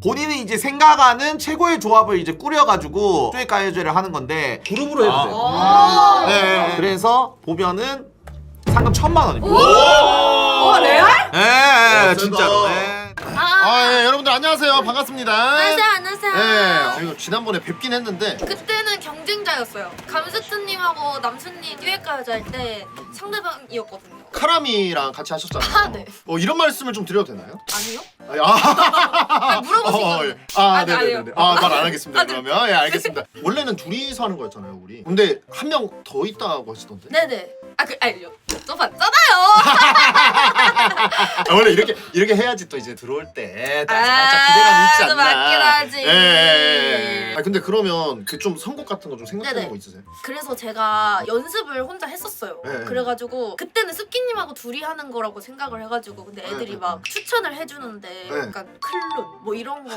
본인이 이제 생각하는 최고의 조합을 이제 꾸려가지고 뚜엣가요제를 하는 건데 그룹으로 해도 돼요. 네. 그래서 보면은 상금 1000만 원입니다. 레알? 네, 진짜로. 네. 예, 여러분들 안녕하세요. 반갑습니다. 안녕하세요. 예, 그리고 지난번에 뵙긴 했는데 그때는 경쟁자였어요. 감스트님하고 남순님 듀엣가요제 할 때 상대방이었거든요. 카라미랑 같이 하셨잖아요. 아, 네. 이런 말씀을 좀 드려도 되나요? 아니요? 예. 물어보신 거예요. 네네네. 말 안 하겠습니다. 네. 그러면 예, 알겠습니다. 원래는 둘이서 하는 거였잖아요, 우리. 근데 한 명 더 있다고 하시던데. 네네. 아니요. 여쭤봤잖아요. 원래 이렇게 해야지 또 이제 들어올 때 딱 살짝 기대감이 있지 않나. 맞긴 하지. 예. 근데 그러면 그 좀 선곡 같은 거 좀 생각하는 네네. 거 있으세요? 그래서 제가 연습을 혼자 했었어요. 네. 그래가지고 그때는 습기님하고 둘이 하는 거라고 생각을 해가지고 근데 애들이 네. 막 추천을 해주는데 네. 약간 클론 뭐 이런 거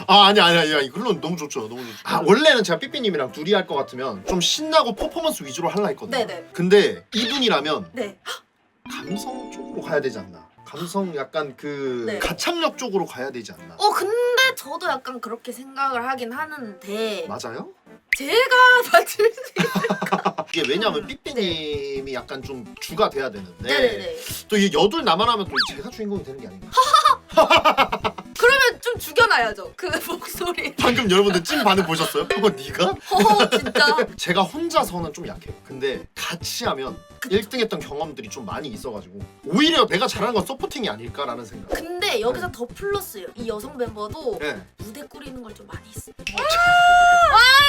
아니야. 이걸로 너무 좋죠. 너무 좋죠. 원래는 제가 삐삐님이랑 둘이 할 것 같으면 좀 신나고 퍼포먼스 위주로 하려 했거든요. 네네. 근데 이분이라면 네. 감성 쪽으로 가야 되지 않나. 감성 약간 그 네. 가창력 쪽으로 가야 되지 않나. 근데 저도 약간 그렇게 생각을 하긴 하는데 맞아요? 제가 맞출 수 있어요. 이게 왜냐면 삐삐님이 약간 좀 주가 돼야 되는데 네네네. 또 이게 여둘 나만 하면 또 제가 주인공이 되는 게 아닌가. 그러면 좀 죽여놔야죠. 그 목소리. 방금 여러분들 찐 반응 보셨어요? 네가? 진짜. 제가 혼자서는 좀 약해요. 근데 같이 하면 1등 했던 경험들이 좀 많이 있어가지고 오히려 내가 잘하는 건 서포팅이 아닐까라는 생각. 근데 여기서 더 플러스예요. 이 여성 멤버도 네. 무대 꾸리는 걸 좀 많이 했어요. 와우.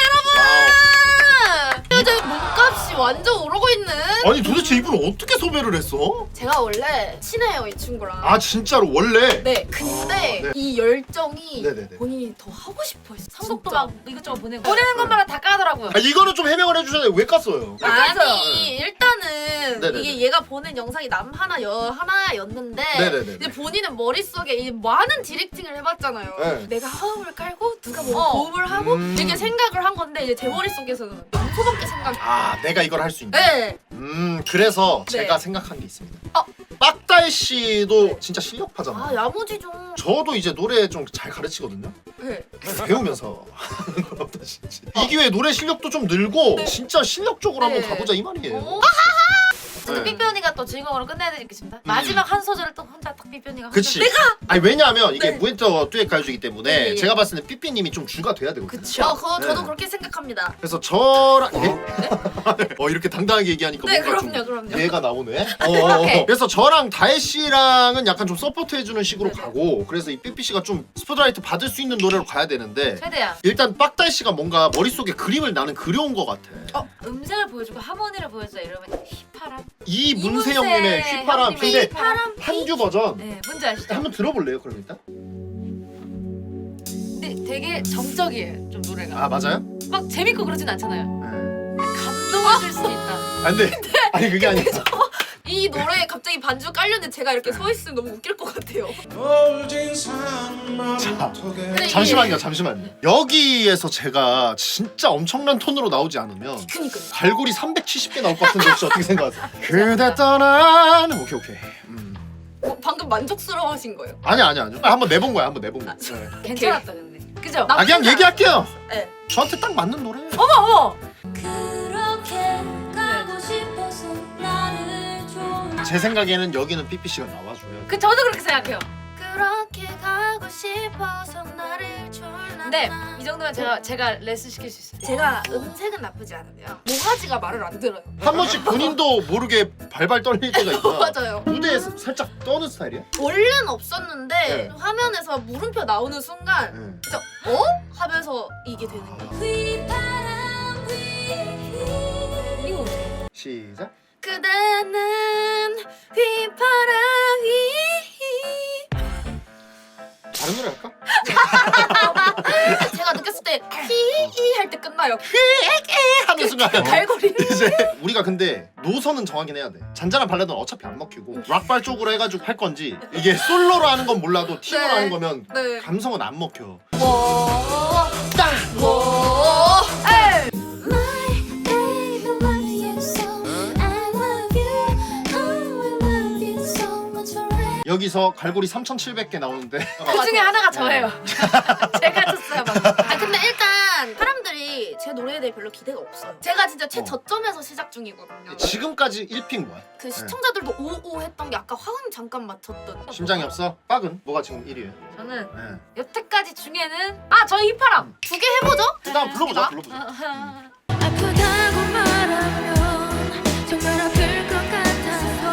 요즘 몸값이 완전 오르고 있는. 아니 도대체 이분을 어떻게 섭외를 했어? 제가 원래 친해요 이 친구랑. 아 진짜로 원래? 네. 근데 네. 이 열정이 네네네. 본인이 더 하고 싶어 했어. 선곡도 진짜. 막 이것저것 보내는 것마다 다 까더라고요. 이거는 좀 해명을 해주셔야 왜 깠어요? 아니 일단은 네네네. 이게 얘가 보낸 영상이 남 하나 여 하나였는데 네네네. 이제 본인은 머릿속에 이 많은 디렉팅을 해봤잖아요. 네. 내가 화음을 깔고 누가 뭐 고음을 하고 이렇게 생각을 한 건데 이제 제 머릿속에서는 염소밖에 생각이 내가 이걸 할 수 있다. 네. 그래서 네. 제가 생각한 게 있습니다. 어. 빡달 씨도 진짜 실력파잖아요. 아 야무지 좀. 저도 이제 노래 좀 잘 가르치거든요. 네. 배우면서 하는 건 어떠신지. 이 기회에 노래 실력도 좀 늘고 진짜 실력적으로 네. 한번 가보자 이 말이에요. 어? 저도 네. 삐삐 언니가 또 주인공으로 끝내드리겠습니다. 마지막 한 소절을 또 혼자 딱 삐삐 언니가 그치. 혼자. 아니 왜냐하면 이게 네. 무엔터 듀엣 가요제이기 때문에 네, 예. 제가 봤을 때 삐삐님이 좀 주가 돼야 되거든요. 그쵸. 저도 네. 그렇게 생각합니다. 그래서 저랑 이렇게 당당하게 얘기하니까 네, 뭔가 그럼요. 좀 얘가 나오네. 오케이. 그래서 저랑 다혜 씨랑은 약간 좀 서포트해주는 식으로 네네. 가고 그래서 이 삐삐 씨가 좀 스포트라이트 받을 수 있는 노래로 가야 되는데 최대한 일단 빡달 씨가 뭔가 머릿속에 그림을 나는 그려온 것 같아. 음색을 보여주고 하모니를 보여주자 이러면 휘파람. 이문세 이문세 형님의 휘파람. 형님의 근데 휘파람. 한규 버전 네, 뭔지 아시죠? 한번 들어볼래요? 그럼 일단. 근데 되게 정적이에요, 좀 노래가. 맞아요? 막 재밌고 그러진 않잖아요. 네. 감동을 줄 수 있다. 근데 아니 그게 아니라 이 노래에 갑자기 반주 깔렸는데 제가 이렇게 서 있으면 너무 웃길 것 같아요. 근데 잠시만요. 여기에서 제가 진짜 엄청난 톤으로 나오지 않으면 그니까요. 갈고리 370개 나올 것 같은데 혹시 어떻게 생각하세요? 그대 떠난 오케이. 방금 만족스러워하신 거예요? 아니야. 한번 내본 거야. 네. 괜찮았다 근데. 그죠? 그냥 얘기할게요. 네. 저한테 딱 맞는 노래. 어머. 그렇게 가고 싶어서 나를 좀 제 생각에는 여기는 삐삐 씨가 나와줘요. 저도 그렇게 생각해요. 그렇게 가고 싶어서 나를 졸라. 근데 이 정도면 제가 레슨 시킬 수 있어요. 제가 음색은 나쁘지 않은데요. 모가지가 말을 안 들어요. 한 번씩 본인도 모르게 발발 떨릴 때가 있구나. 맞아요. 무대에서 살짝 떠는 스타일이야? 원래는 없었는데 네. 화면에서 물음표 나오는 순간 네. 진짜 하면서 이게 되는 거예요. 휘파람 휘 이거 시작. 그대는 휘파람 휘. 다른 노래 할까? 제가 느꼈을 때 휘 할 때 끝나요. 하는 순간 갈고리. 이제 우리가 근데 노선은 정하긴 해야 돼. 잔잔한 발라드는 어차피 안 먹히고 락발 쪽으로 해가지고 할 건지 이게 솔로로 하는 건 몰라도 팀으로 네. 하는 거면 네. 감성은 안 먹혀. 딱. 에이. My baby love you so I love you oh I love you so much forever 여기서 갈고리 3,700개 나오는데 그 중에 하나가 저예요. 제가 쳤어요 방금. 아 근데 일단 사람들이 제 노래에 대해 별로 기대가 없어요. 제가 진짜 최저점에서 시작 중이거든요. 지금까지 1픽 뭐야? 그 시청자들도 오오 했던 게 아까 화음 잠깐 맞췄던. 심장이 없어? 빡은? 뭐가 지금 1위예요? 저는 네. 여태까지 중에는 저희 휘파람. 두 개 해보죠. 일단 불러보자 불러보자. 아프다고 말하면 정말 아플 것 같아서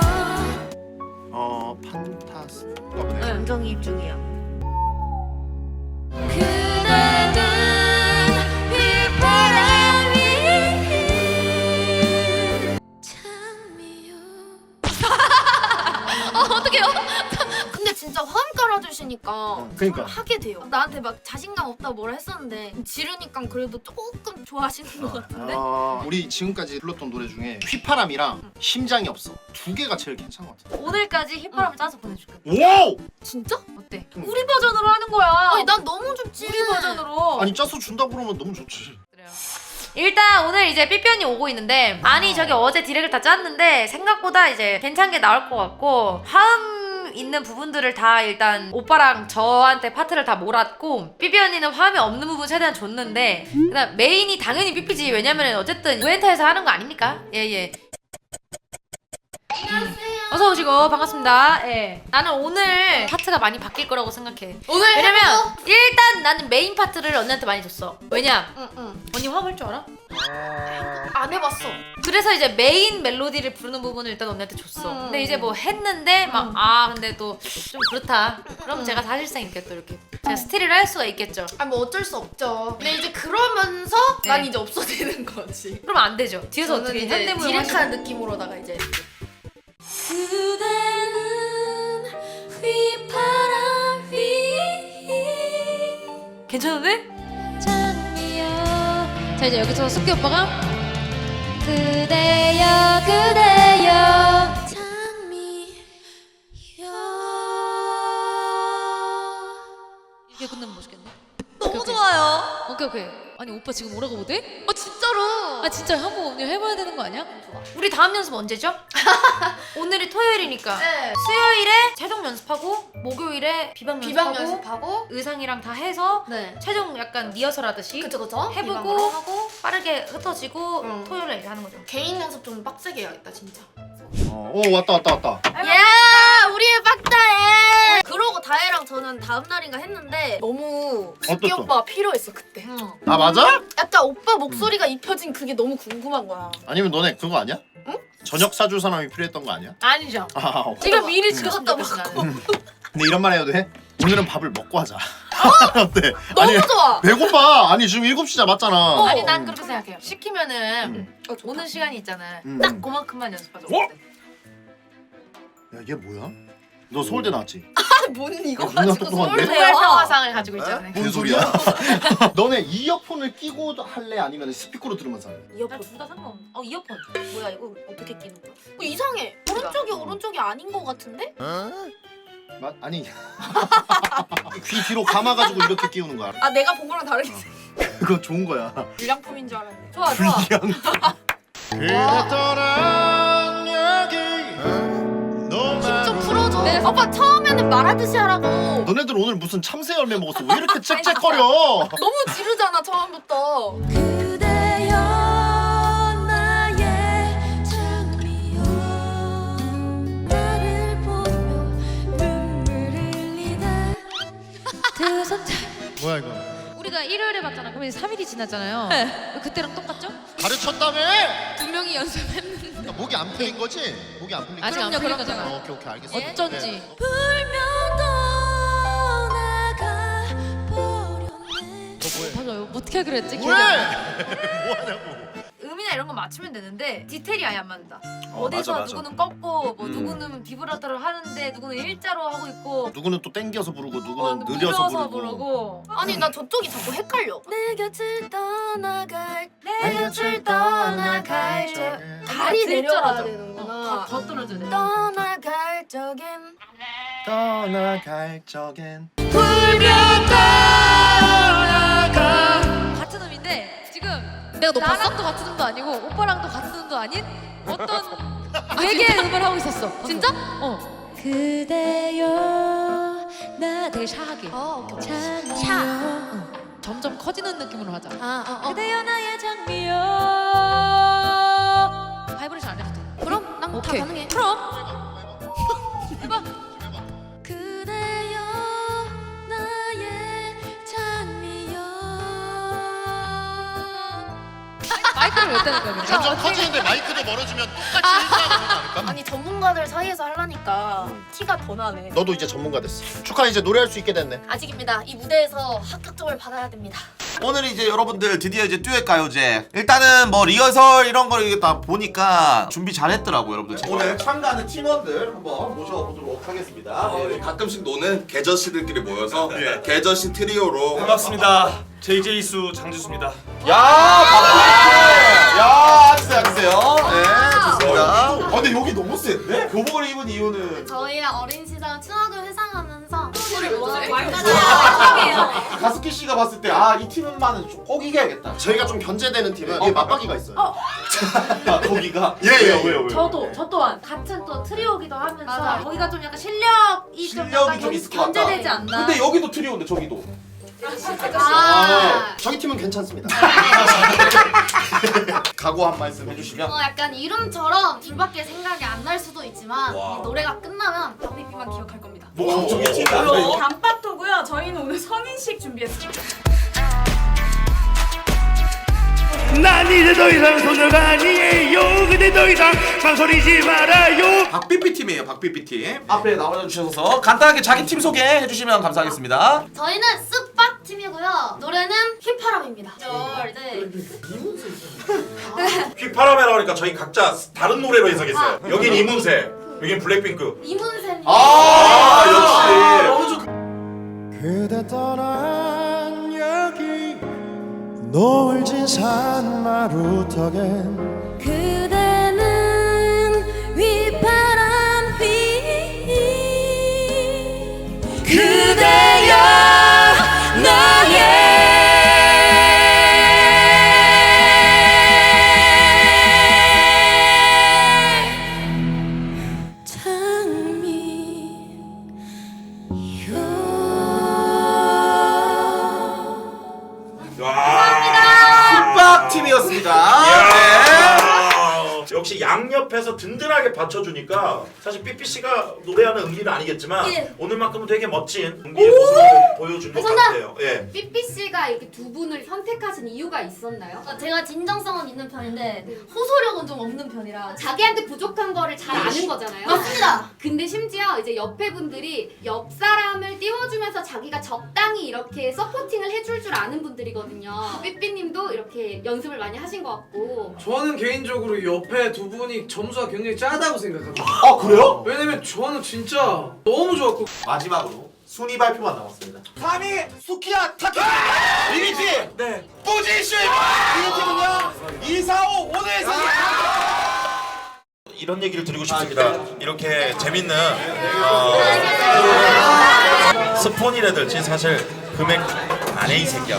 판타스 감정이입 중이야. 그대는 휘파람이 참이요 어떡해요? 근데 진짜 화음 깔아주시니까 그러니까. 하게 돼요. 나한테 막 자신감 없다고 뭐라 했었는데 지르니까 그래도 조금 좋아하시는 것 같은데? 우리 지금까지 불렀던 노래 중에 휘파람이랑 심장이 없어 두 개가 제일 괜찮은 것 같아. 오늘까지 휘파람을 짜서 보내줄게. 오! 진짜? 어때? 우리 버전으로 하는 거야. 아니 난 너무 좋지. 우리 버전으로. 아니 짜서 준다고 그러면 너무 좋지. 그래요. 일단 오늘 이제 삐삐언니 오고 있는데 아니 저기 어제 디렉을 다 짰는데 생각보다 이제 괜찮게 나올 것 같고 화음 있는 부분들을 다 일단 오빠랑 저한테 파트를 다 몰았고 삐삐언니는 화음이 없는 부분 최대한 줬는데 그다음 메인이 당연히 삐삐지 왜냐면 어쨌든 우엔타에서 하는 거 아닙니까? 예예. 어서 오시고 반갑습니다. 예. 나는 오늘 파트가 많이 바뀔 거라고 생각해. 오늘 왜냐면 일단 나는 메인 파트를 언니한테 많이 줬어. 왜냐? 응. 언니 화음 할 줄 알아? 안 해봤어. 그래서 이제 메인 멜로디를 부르는 부분을 일단 언니한테 줬어. 근데 이제 뭐 했는데 막 근데 또 좀 그렇다. 그럼 제가 사실상 이렇게 또 이렇게 제가 스틸을 할 수가 있겠죠. 아니 뭐 어쩔 수 없죠. 근데 이제 그러면서 네. 난 이제 없어지는 거지. 그럼 안 되죠. 뒤에서 저는 어떻게 이제 현대무용 디렉한 느낌으로다가 이제 그대는 휘파람 위 괜찮은데? 장미여 자 이제 여기서 숙기 오빠가 그대여 그대여 장미여 이게 끝나면 멋있겠네. 너무 좋아요. 오케이. 아니 오빠 지금 오라고 못해? 진짜로. 아 진짜 한번 오늘 해봐야 되는 거 아니야? 우리 다음 연습 언제죠? 오늘이 토요일이니까 네. 수요일에 최종 연습하고 목요일에 비방 비방 연습하고 연습하고. 의상이랑 다 해서 네. 최종 약간 리허설 하듯이 그쵸. 해보고 비방으로 하고. 빠르게 흩어지고 응. 토요일에 이제 하는 거죠. 개인 연습 좀 빡세게 해야겠다 진짜. 오 왔다. 야 우리의 빡다해. 그러고 다혜랑 저는 다음 날인가 했는데 너무 숙기 어땠어? 오빠가 필요했어 그때. 아 맞아? 약간 오빠 목소리가 입혀진 그게 너무 궁금한 거야. 아니면 너네 그거 아니야? 응? 저녁 사줄 사람이 필요했던 거 아니야? 아니죠. 오케이. 지금 미리 그것도 지금 좋겠어 나는. 근데 이런 말 해도 돼? 오늘은 밥을 먹고 하자. 어때? 너무 좋아. 배고파. 아니 지금 7시자 맞잖아. 아니 난 그렇게 생각해요. 시키면은 오는 시간이 있잖아. 음. 딱 그만큼만 연습하자. 어? 야 얘 뭐야? 너 서울대 나왔지? 뭔 이거 야, 누나 가지고 똑똑한데? 서울대야. 노벨평화상을 가지고 있잖아. 뭔 소리야? 너네 이어폰을 끼고 할래? 아니면 스피커로 들으면서 할래? 이어폰. 둘다 상관없네. 이어폰. 뭐야 이거 어떻게 끼는 거야? 이상해. 오른쪽이 오른쪽이 아닌 거 같은데? 아니 귀 뒤로 감아가지고 이렇게 끼우는 거야. 아 내가 본 거랑 다르게 그거 좋은 거야. 불량품인 줄 알았네. 좋아. 떠난 여기 좀 풀어줘. 오빠 처음에는 말하듯이 하라고. 너네들 오늘 무슨 참새 열매 먹었어? 왜 이렇게 짹짹거려? 너무 지르잖아 처음부터. 그대여 나의 장미여 나를 보며 눈물 흘리네 두 손 뭐야 이거? 우리가 일요일에 봤잖아. 그러면 3일이 지났잖아요. 그때랑 똑같죠? 가르쳤다며? 두 명이 연습했는데 목이 안 풀린 거지? 목이 안 풀린 아직 안 거지? 풀린 거잖아. 오케이 알겠어. 어쩐지. 불면 떠나가 버렸네 맞아요. 어떻게 하기로 했지? 왜? 기억이 안 나. 뭐하냐고. 음이나 이런 거 맞추면 되는데 디테일이 아예 안 맞는다. 어, 어디서 맞아, 맞아. 누구는 꺾고 뭐 누구는 비브라토를 하는데 누구는 일자로 하고 있고 누구는 또 땡겨서 부르고 누구는 누구는 느려서 부르고. 아니 나 저쪽이 자꾸 헷갈려. 내 곁을 떠나갈 내 곁을 떠나갈 적 다리 내려가야 들절하죠. 되는구나. 더 떨어져야 돼. 떠나갈 적엔 떠나갈 적엔 같은 음인데 지금 내가 너 나랑도 같은 음도 아니고 오빠랑도 같은 음도 아닌 어떤 외계의 음을 하고 있었어. 진짜? 그대여 나 되게 샤하게 장미여 점점 커지는 느낌으로 하자. 그대여 나의 장미여. 바이브레이션 안 해도 돼. 그럼 난 다 오케이. 가능해. 그럼 해봐. 그대여 나의 장미여. 마이크를 왜 떼는 거야? 점점 커지는데 마이크도 멀어지면 똑같이 인사하는 거 아닐까? 아니 전문가들 사이에서 하려니까 티가 더 나네. 너도 이제 전문가 됐어. 축하, 이제 노래할 수 있게 됐네. 아직입니다. 이 무대에서 합격점을 받아야 됩니다. 오늘 이제 여러분들 드디어 이제 듀엣 가요제 일단은 뭐 리허설 이런 걸 이게 다 보니까 준비 잘했더라고요 여러분들. 오늘 참가하는 팀원들 한번 모셔보도록 하겠습니다. 가끔씩 노는 계저씨들끼리 모여서 계저씨 트리오로 반갑습니다. JJ수 장지수입니다. 야 박수! 야 앉으세요 앉으세요. 네 좋습니다. 근데 여기 너무 센데? 교복을 입은 이유는 저희랑 어린 시절 추억을 회상하면서 소리를 가스키 씨가 봤을 때 아 이 팀만은 좀 꼭 이겨야겠다. 저희가 좀 견제되는 팀은 이게 맞박이가 있어요. 아 거기가 왜요? 저 또한 같은 또 트리오기도 하면서 맞아. 거기가 좀 약간 실력이 실력이 좀 있을 것 같다. 견제되지 않나. 근데 여기도 트리오인데 저기도. 저희 팀은 괜찮습니다. 각오 한 말씀 해주시면. 약간 이름처럼 둘밖에 생각이 안 날 수도 있지만 이 노래가 끝나면 박비비만 기억할 겁니다. 뭐 갑자기 튄다. 단팥도고요. 저희는 오늘 성인식 준비했습니다. 난 이제 더 이상 소녀가 아니에요. 근데 더 이상 망설이지 말아요. 박삐삐 팀이에요 박삐삐 팀. 앞에 나와주셔서 간단하게 자기 팀 소개해 주시면 감사하겠습니다. 저희는 쓱박 팀이고요. 노래는 휘파람입니다. 네. 휘파람이라고 하니까 저희 각자 다른 노래로 해석했어요. 여긴 이문세, 여긴 블랙핑크. 이문세님. 역시. 그대 떠난 여기 노을진 산마루턱엔 그대는 휘파람 휘 그대여 나의 박 팀이었습니다. 역시 양옆에서 든든하게 받쳐주니까 사실 삐삐씨가 노래하는 은기는 아니겠지만 예. 오늘만큼은 되게 멋진 은기의 모습을 보여준 것 같아요. 예. 삐삐 씨가 이렇게 두 분을 선택하신 이유가 있었나요? 제가 진정성은 있는 편인데 호소력은 좀 없는 편이라 자기한테 부족한 거를 잘 아는 거잖아요. 맞습니다. 근데 심지어 이제 옆에 분들이 옆 사람을 띄워주면서 자기가 적당히 이렇게 서포팅을 해줄 줄 아는 분들이거든요. 삐삐님도 이렇게 연습을 많이 하신 것 같고. 저는 개인적으로 옆에 두 분이 점수가 굉장히 짜다고 생각합니다. 아 그래요? 왜냐면 저는 진짜 너무 좋았고 마지막으로 순위 발표만 남았습니다. 3위 수키야 타키. 1위 팀. 네. 뿌지슈. 2위 팀은요 245 오늘에서. 이런 얘기를 드리고 싶습니다. 이렇게 재밌는 스폰이라든지 사실 금액 안에 이 새끼야.